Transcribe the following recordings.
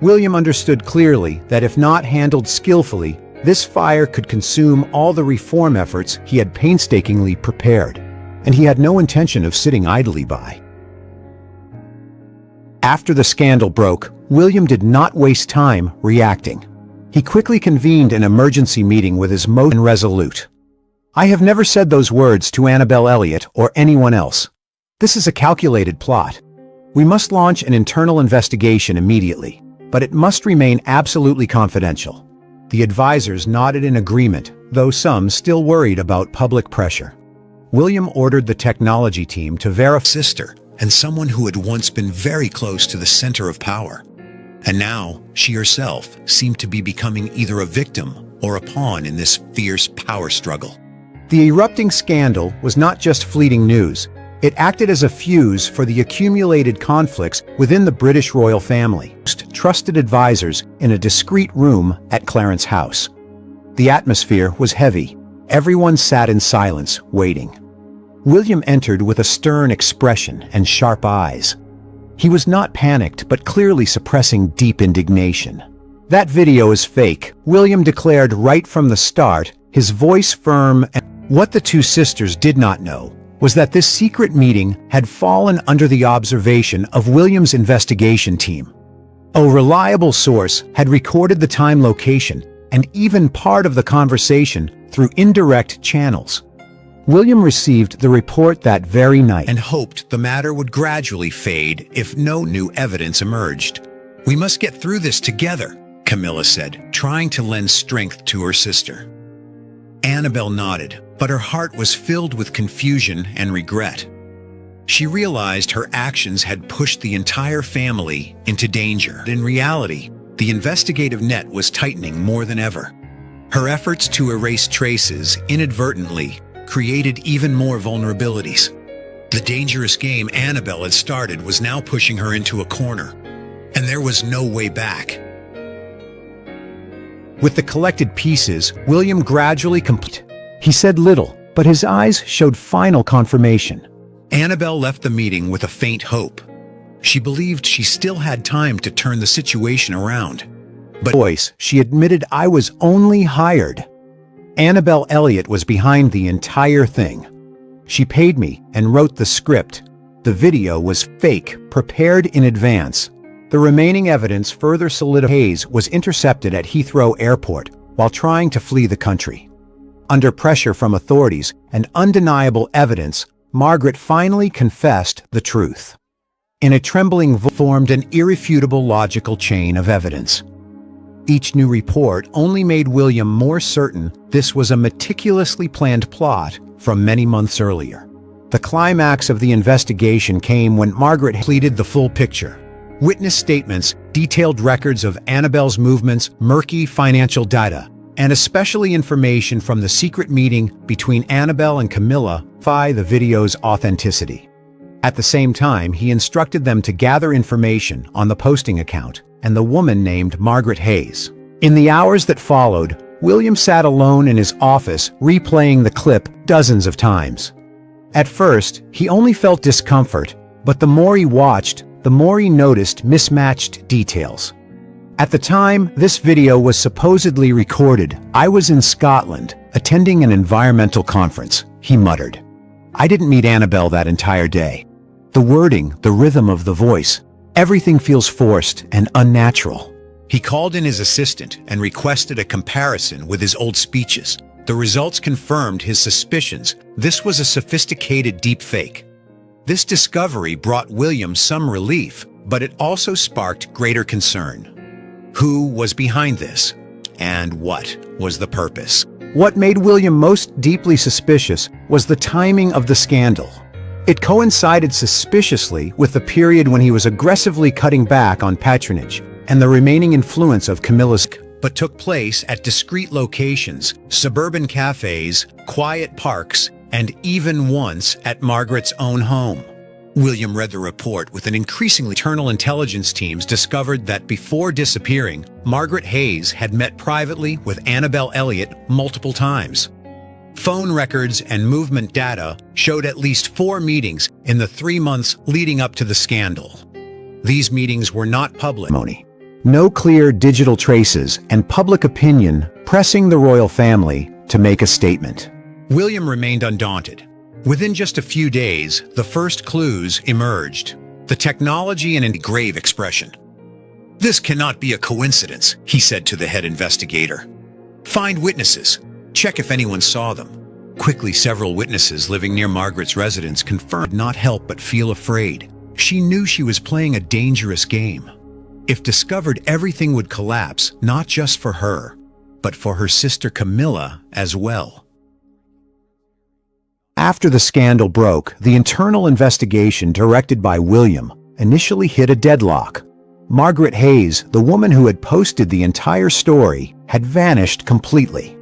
William understood clearly that if not handled skillfully, this fire could consume all the reform efforts he had painstakingly prepared, and he had no intention of sitting idly by. After the scandal broke, William did not waste time reacting. He quickly convened an emergency meeting with his most resolute. "I have never said those words to Annabel Elliot or anyone else. This is a calculated plot. We must launch an internal investigation immediately, but it must remain absolutely confidential." The advisors nodded in agreement, though some still worried about public pressure. William ordered the technology team to verify sister and someone who had once been very close to the center of power. And now, she herself seemed to be becoming either a victim or a pawn in this fierce power struggle. The erupting scandal was not just fleeting news. It acted as a fuse for the accumulated conflicts within the British royal family. Trusted advisors in a discreet room at Clarence House. The atmosphere was heavy. Everyone sat in silence, waiting. William entered with a stern expression and sharp eyes. He was not panicked, but clearly suppressing deep indignation. "That video is fake," William declared right from the start, his voice firm. And what the two sisters did not know was that this secret meeting had fallen under the observation of William's investigation team. A reliable source had recorded the time, location, and even part of the conversation through indirect channels. William received the report that very night and hoped the matter would gradually fade if no new evidence emerged. "We must get through this together," Camilla said, trying to lend strength to her sister. Annabel nodded, but her heart was filled with confusion and regret. She realized her actions had pushed the entire family into danger. In reality, the investigative net was tightening more than ever. Her efforts to erase traces inadvertently created even more vulnerabilities. The dangerous game Annabel had started was now pushing her into a corner, and there was no way back. With the collected pieces, William gradually completed. He said little, but his eyes showed final confirmation. Annabel left the meeting with a faint hope. She believed she still had time to turn the situation around. But voice, she admitted, "I was only hired." Annabel Elliot was behind the entire thing. "She paid me and wrote the script. The video was fake, prepared in advance." The remaining evidence further solidified. Hayes was intercepted at Heathrow Airport while trying to flee the country. Under pressure from authorities and undeniable evidence, Margaret finally confessed the truth. In a trembling voice formed an irrefutable logical chain of evidence. Each new report only made William more certain this was a meticulously planned plot from many months earlier. The climax of the investigation came when Margaret pleaded the full picture. Witness statements, detailed records of Annabel's movements, murky financial data, and especially information from the secret meeting between Annabel and Camilla verify the video's authenticity. At the same time, he instructed them to gather information on the posting account and the woman named Margaret Hayes. In the hours that followed, William sat alone in his office, replaying the clip dozens of times. At first, he only felt discomfort, but the more he watched, the more he noticed mismatched details. At the time this video was supposedly recorded, "I was in Scotland, attending an environmental conference," he muttered. "I didn't meet Annabel that entire day." The wording, the rhythm of the voice, everything feels forced and unnatural. He called in his assistant and requested a comparison with his old speeches. The results confirmed his suspicions. This was a sophisticated deepfake. This discovery brought William some relief, but it also sparked greater concern. Who was behind this? And what was the purpose? What made William most deeply suspicious was the timing of the scandal. It coincided suspiciously with the period when he was aggressively cutting back on patronage and the remaining influence of Camilla's, but took place at discreet locations, suburban cafes, quiet parks, and even once at Margaret's own home. William read the report with an increasingly internal intelligence teams discovered that before disappearing, Margaret Hayes had met privately with Annabel Elliot multiple times. Phone records and movement data showed at least 4 meetings in the 3 months leading up to the scandal. These meetings were not public. No clear digital traces, and public opinion pressing the royal family to make a statement. William remained undaunted. Within just a few days, the first clues emerged. The technology and a grave expression. "This cannot be a coincidence," he said to the head investigator. "Find witnesses. Check if anyone saw them." Quickly, several witnesses living near Margaret's residence confirmed not help but feel afraid. She knew she was playing a dangerous game. If discovered, everything would collapse, not just for her, but for her sister Camilla as well. After the scandal broke, the internal investigation directed by William initially hit a deadlock. Margaret Hayes, the woman who had posted the entire story, had vanished completely.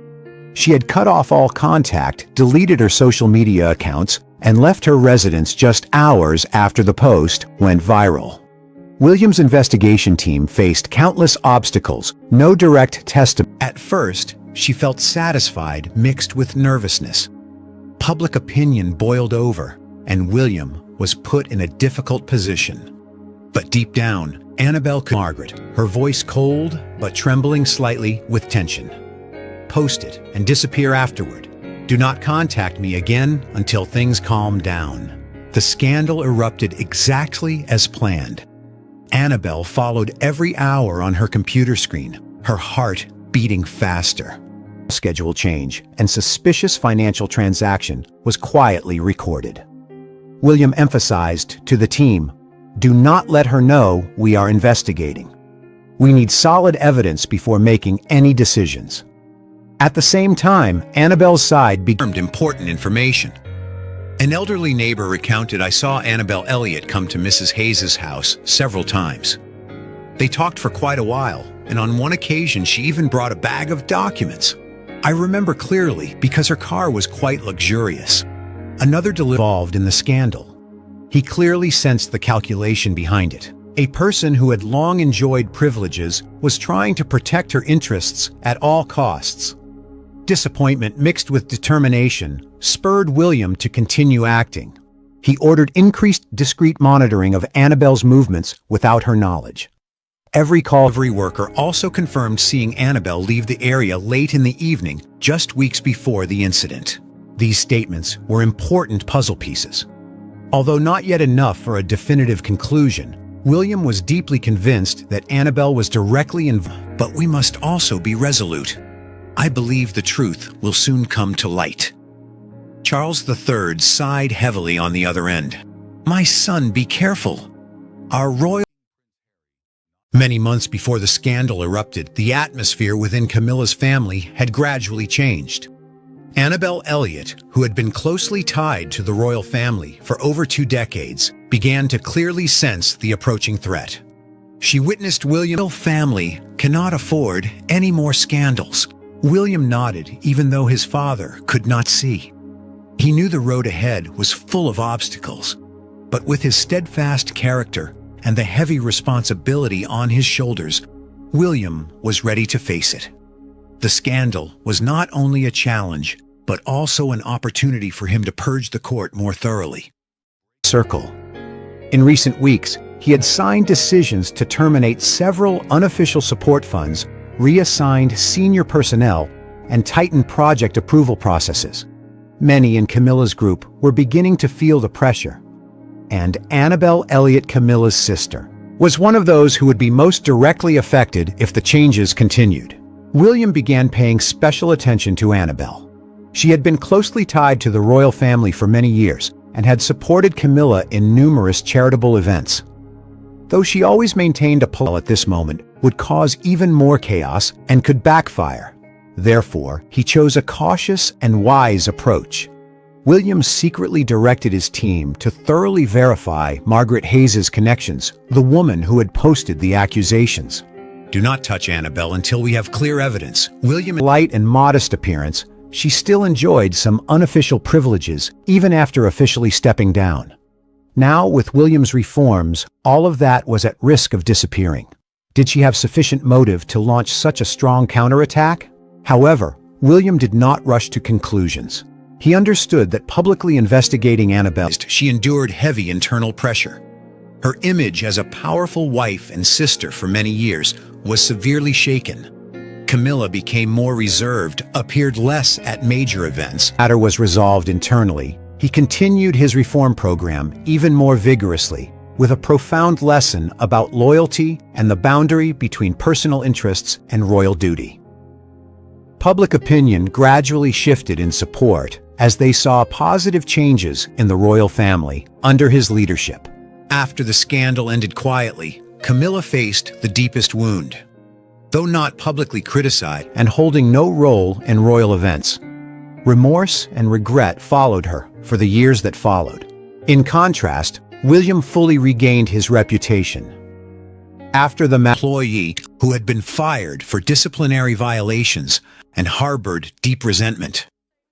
She had cut off all contact, deleted her social media accounts, and left her residence just hours after the post went viral. William's investigation team faced countless obstacles, no direct testimony. At first, she felt satisfied mixed with nervousness. Public opinion boiled over, and William was put in a difficult position. But deep down, Annabel Margaret, her voice cold but trembling slightly with tension. "Post it and disappear afterward. Do not contact me again until things calm down." The scandal erupted exactly as planned. Annabel followed every hour on her computer screen, her heart beating faster. Schedule change and suspicious financial transaction was quietly recorded. William emphasized to the team, "Do not let her know we are investigating. We need solid evidence before making any decisions." At the same time, Annabel's side confirmed important information. An elderly neighbor recounted, "I saw Annabel Elliot come to Mrs. Hayes' house several times. They talked for quite a while, and on one occasion she even brought a bag of documents. I remember clearly because her car was quite luxurious." Another involved in the scandal. He clearly sensed the calculation behind it. A person who had long enjoyed privileges was trying to protect her interests at all costs. Disappointment mixed with determination spurred William to continue acting. He ordered increased discreet monitoring of Annabel's movements without her knowledge. Every worker also confirmed seeing Annabel leave the area late in the evening, just weeks before the incident. These statements were important puzzle pieces. Although not yet enough for a definitive conclusion, William was deeply convinced that Annabel was directly involved. "But we must also be resolute. I believe the truth will soon come to light." Charles III sighed heavily on the other end. "My son, be careful. Our royal..." Many months before the scandal erupted, the atmosphere within Camilla's family had gradually changed. Annabel Elliot, who had been closely tied to the royal family for over 2 decades, began to clearly sense the approaching threat. She witnessed William's family cannot afford any more scandals. William nodded, even though his father could not see. He knew the road ahead was full of obstacles, but with his steadfast character and the heavy responsibility on his shoulders, William was ready to face it. The scandal was not only a challenge, but also an opportunity for him to purge the court more thoroughly. Circle. In recent weeks, he had signed decisions to terminate several unofficial support funds, reassigned senior personnel, and tightened project approval processes. Many in Camilla's group were beginning to feel the pressure. And Annabel Elliot, Camilla's sister, was one of those who would be most directly affected if the changes continued. William began paying special attention to Annabel. She had been closely tied to the royal family for many years and had supported Camilla in numerous charitable events. Though she always maintained a pull at this moment would cause even more chaos and could backfire. Therefore, he chose a cautious and wise approach. William secretly directed his team to thoroughly verify Margaret Hayes' connections, the woman who had posted the accusations. "Do not touch Annabel until we have clear evidence." William's light and modest appearance, she still enjoyed some unofficial privileges even after officially stepping down. Now, with William's reforms, all of that was at risk of disappearing. Did she have sufficient motive to launch such a strong counterattack? However, William did not rush to conclusions. He understood that publicly investigating Annabel, she endured heavy internal pressure. Her image as a powerful wife and sister for many years was severely shaken. Camilla became more reserved, appeared less at major events. The matter was resolved internally. He continued his reform program even more vigorously, with a profound lesson about loyalty and the boundary between personal interests and royal duty. Public opinion gradually shifted in support as they saw positive changes in the royal family under his leadership. After the scandal ended quietly, Camilla faced the deepest wound. Though not publicly criticized and holding no role in royal events, remorse and regret followed her for the years that followed. In contrast, William fully regained his reputation. After the employee who had been fired for disciplinary violations and harbored deep resentment,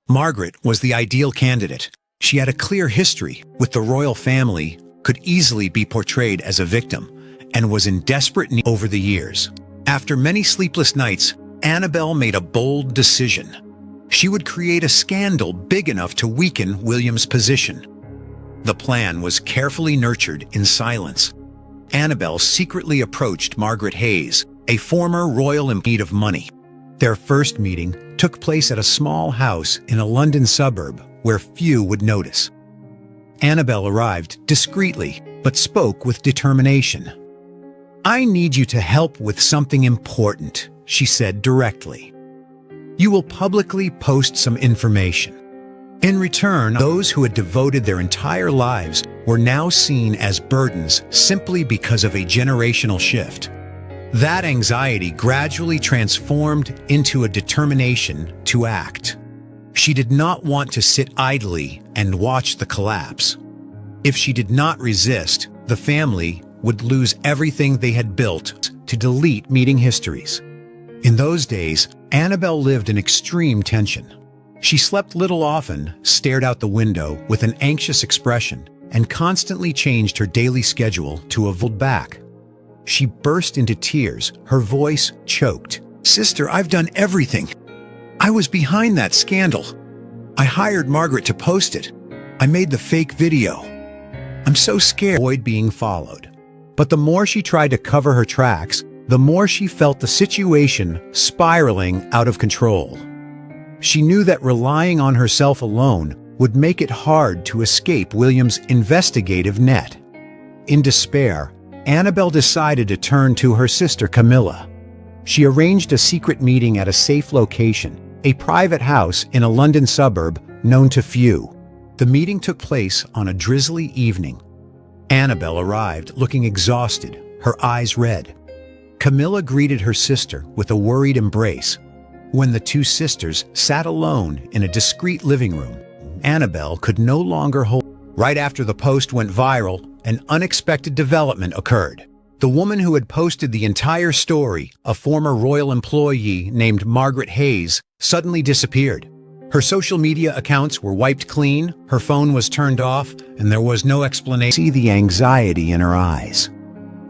Margaret was the ideal candidate. She had a clear history with the royal family, could easily be portrayed as a victim, and was in desperate need. Over the years, after many sleepless nights, Annabel made a bold decision. She would create a scandal big enough to weaken William's position. The plan was carefully nurtured in silence. Annabel secretly approached Margaret Hayes, a former royal in need of money. Their first meeting took place at a small house in a London suburb where few would notice. Annabel arrived discreetly, but spoke with determination. "I need you to help with something important," she said directly. "You will publicly post some information. In return, those who had devoted their entire lives were now seen as burdens simply because of a generational shift." That anxiety gradually transformed into a determination to act. She did not want to sit idly and watch the collapse. If she did not resist, the family would lose everything they had built to delete meeting histories. In those days, Annabel lived in extreme tension. She slept little often, stared out the window with an anxious expression, and constantly changed her daily schedule to avoid back. She burst into tears, her voice choked. "Sister, I've done everything. I was behind that scandal. I hired Margaret to post it. I made the fake video. I'm so scared." Avoid being followed. But the more she tried to cover her tracks, the more she felt the situation spiraling out of control. She knew that relying on herself alone would make it hard to escape William's investigative net. In despair, Annabel decided to turn to her sister Camilla. She arranged a secret meeting at a safe location, a private house in a London suburb known to few. The meeting took place on a drizzly evening. Annabel arrived looking exhausted, her eyes red. Camilla greeted her sister with a worried embrace. When the two sisters sat alone in a discreet living room, Annabel could no longer hold. Right after the post went viral, an unexpected development occurred. The woman who had posted the entire story, a former royal employee named Margaret Hayes, suddenly disappeared. Her social media accounts were wiped clean, her phone was turned off, and there was no explanation. See the anxiety in her eyes.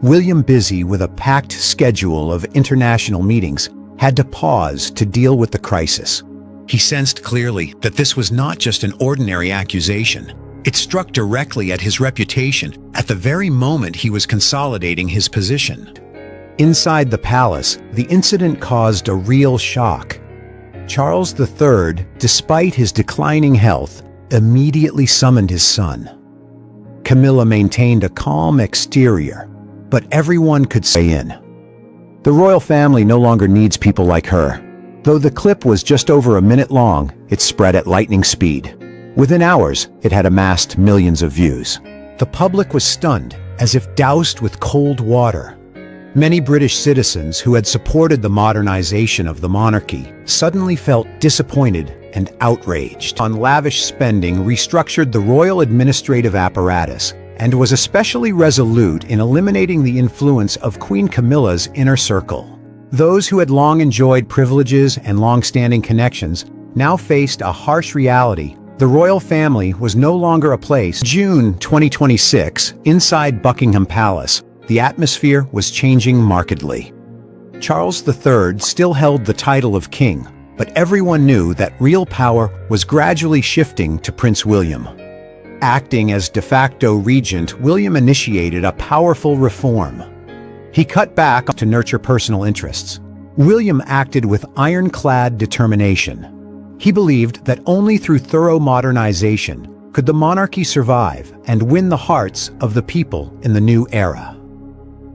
William, busy with a packed schedule of international meetings, had to pause to deal with the crisis. He sensed clearly that this was not just an ordinary accusation. It struck directly at his reputation at the very moment he was consolidating his position. Inside the palace, the incident caused a real shock. Charles III, despite his declining health, immediately summoned his son. Camilla maintained a calm exterior, but everyone could stay in. The royal family no longer needs people like her. Though the clip was just over a minute long, it spread at lightning speed. Within hours, it had amassed millions of views. The public was stunned, as if doused with cold water. Many British citizens who had supported the modernization of the monarchy suddenly felt disappointed and outraged. On lavish spending restructured the royal administrative apparatus and was especially resolute in eliminating the influence of Queen Camilla's inner circle. Those who had long enjoyed privileges and long-standing connections now faced a harsh reality. The royal family was no longer a place. June 2026, inside Buckingham Palace, the atmosphere was changing markedly. Charles III still held the title of king, but everyone knew that real power was gradually shifting to Prince William. Acting as de facto regent, William initiated a powerful reform. He cut back to nurture personal interests. William acted with ironclad determination. He believed that only through thorough modernization could the monarchy survive and win the hearts of the people in the new era.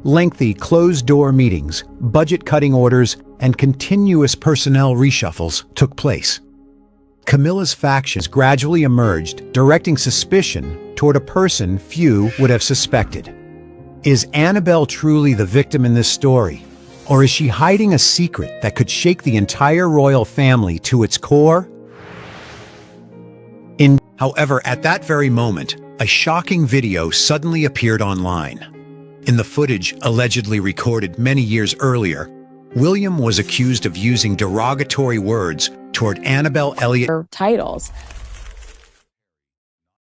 Lengthy closed-door meetings, budget-cutting orders, and continuous personnel reshuffles took place. Camilla's factions gradually emerged, directing suspicion toward a person few would have suspected. Is Annabel truly the victim in this story? Or is she hiding a secret that could shake the entire royal family to its core? However, at that very moment, a shocking video suddenly appeared online. In the footage allegedly recorded many years earlier, William was accused of using derogatory words toward Annabel Elliot titles.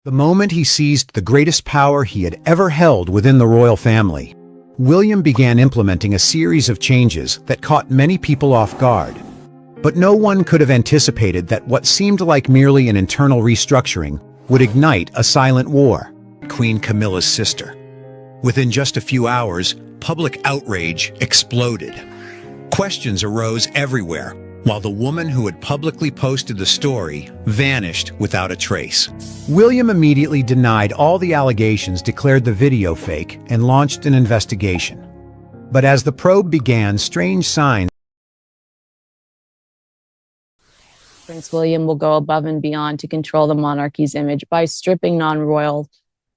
The moment he seized the greatest power he had ever held within the royal family, William began implementing a series of changes that caught many people off guard. But no one could have anticipated that what seemed like merely an internal restructuring would ignite a silent war. Queen Camilla's sister. Within just a few hours, public outrage exploded. Questions arose everywhere, while the woman who had publicly posted the story vanished without a trace. William immediately denied all the allegations, declared the video fake, and launched an investigation. But as the probe began, strange signs. Prince William will go above and beyond to control the monarchy's image by stripping non-royal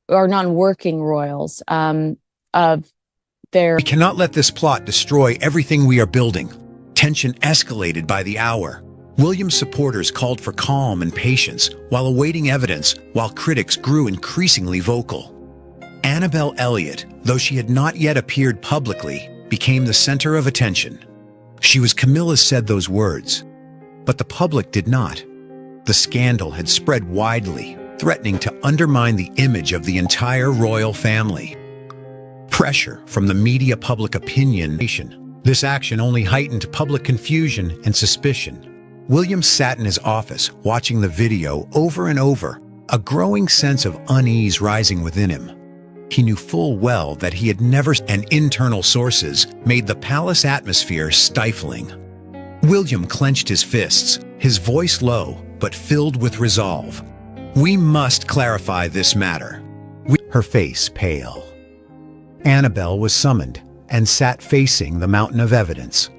or non-working royals of their... We cannot let this plot destroy everything we are building. Tension escalated by the hour. William's supporters called for calm and patience while awaiting evidence, while critics grew increasingly vocal. Annabel Elliot, though she had not yet appeared publicly, became the center of attention. She was Camilla said those words. But the public did not. The scandal had spread widely, threatening to undermine the image of the entire royal family. Pressure from the media, public opinion. This action only heightened public confusion and suspicion. William sat in his office, watching the video over and over, a growing sense of unease rising within him. He knew full well that he had never, and internal sources made the palace atmosphere stifling. William clenched his fists, his voice low, but filled with resolve. We must clarify this matter. Her face pale. Annabel was summoned and sat facing the mountain of evidence.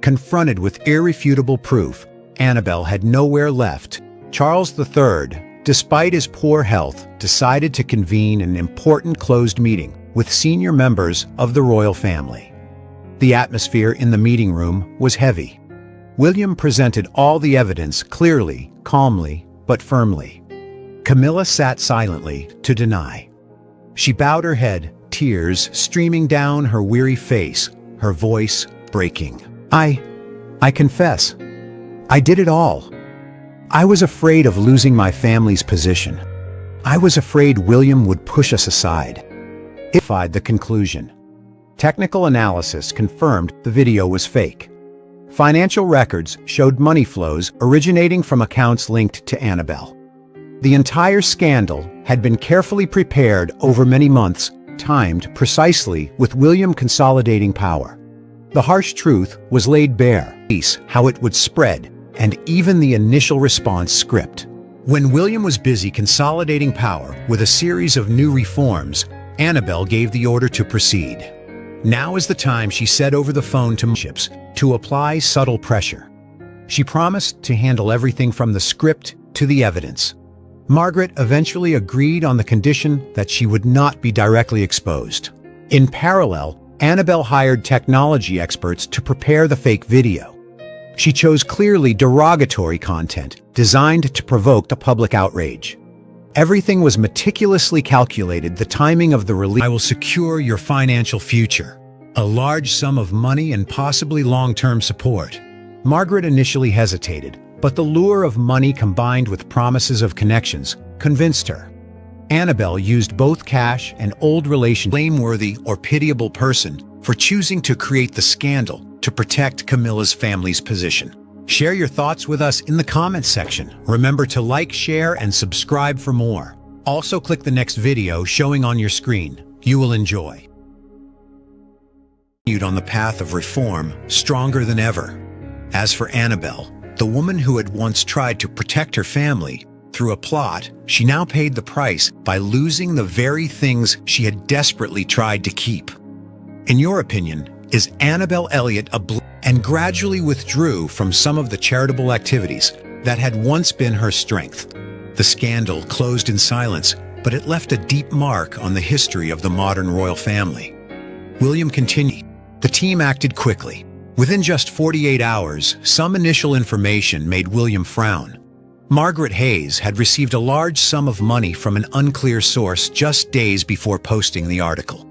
Confronted with irrefutable proof, Annabel had nowhere left. Charles III, despite his poor health, decided to convene an important closed meeting with senior members of the royal family. The atmosphere in the meeting room was heavy. William presented all the evidence clearly, calmly, but firmly. Camilla sat silently to deny. She bowed her head, tears streaming down her weary face, her voice breaking. I confess, I did it all. I was afraid of losing my family's position. I was afraid William would push us aside. It defied the conclusion. Technical analysis confirmed the video was fake. Financial records showed money flows originating from accounts linked to Annabel. The entire scandal had been carefully prepared over many months, timed precisely with William consolidating power. The harsh truth was laid bare, how it would spread, and even the initial response script. When William was busy consolidating power with a series of new reforms, Annabel gave the order to proceed. Now is the time, she said over the phone to ships, to apply subtle pressure. She promised to handle everything from the script to the evidence. Margaret eventually agreed on the condition that she would not be directly exposed. In parallel, Annabel hired technology experts to prepare the fake video. She chose clearly derogatory content designed to provoke the public outrage. Everything was meticulously calculated, the timing of the release. I will secure your financial future. A large sum of money and possibly long-term support. Margaret initially hesitated, but the lure of money combined with promises of connections convinced her. Annabel used both cash and old relations, blameworthy or pitiable person for choosing to create the scandal to protect Camilla's family's position. Share your thoughts with us in the comments section. Remember to like, share, and subscribe for more. Also click the next video showing on your screen. You will enjoy. On the path of reform, stronger than ever. As for Annabel, the woman who had once tried to protect her family, through a plot, she now paid the price by losing the very things she had desperately tried to keep. In your opinion, is Annabel Elliot and gradually withdrew from some of the charitable activities that had once been her strength? The scandal closed in silence, but it left a deep mark on the history of the modern royal family. William continued. The team acted quickly. Within just 48 hours, some initial information made William frown. Margaret Hayes had received a large sum of money from an unclear source just days before posting the article.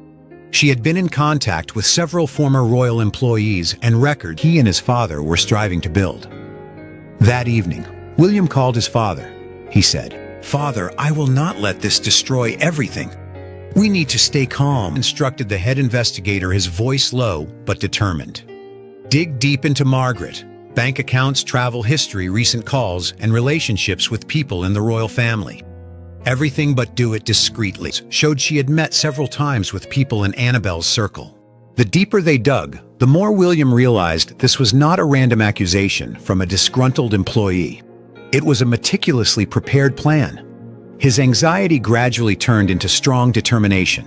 She had been in contact with several former royal employees and records he and his father were striving to build. That evening, William called his father. He said, "Father, I will not let this destroy everything. We need to stay calm," instructed the head investigator, his voice low but determined. Dig deep into Margaret. Bank accounts, travel history, recent calls, and relationships with people in the royal family. Everything but do it discreetly showed she had met several times with people in Annabel's circle. The deeper they dug, the more William realized this was not a random accusation from a disgruntled employee. It was a meticulously prepared plan. His anxiety gradually turned into strong determination.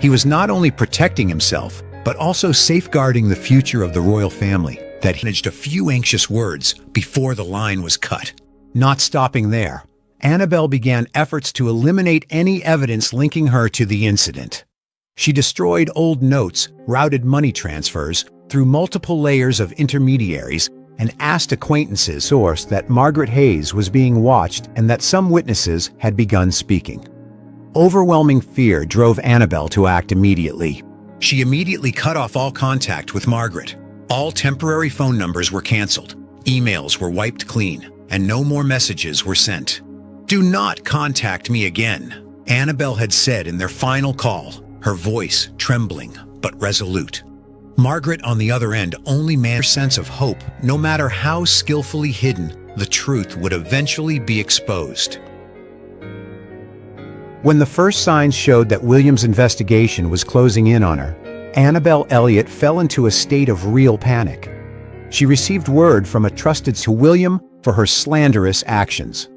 He was not only protecting himself, but also safeguarding the future of the royal family that he managed a few anxious words before the line was cut. Not stopping there, Annabel began efforts to eliminate any evidence linking her to the incident. She destroyed old notes, routed money transfers through multiple layers of intermediaries, and asked acquaintances source that Margaret Hayes was being watched and that some witnesses had begun speaking. Overwhelming fear drove Annabel to act immediately. She immediately cut off all contact with Margaret. All temporary phone numbers were canceled, emails were wiped clean, and no more messages were sent. "Do not contact me again," Annabel had said in their final call, her voice trembling but resolute. Margaret, on the other end, only managed a sense of hope. No matter how skillfully hidden, the truth would eventually be exposed. When the first signs showed that William's investigation was closing in on her, Annabel Elliot fell into a state of real panic. She received word from a trusted to William for her slanderous actions.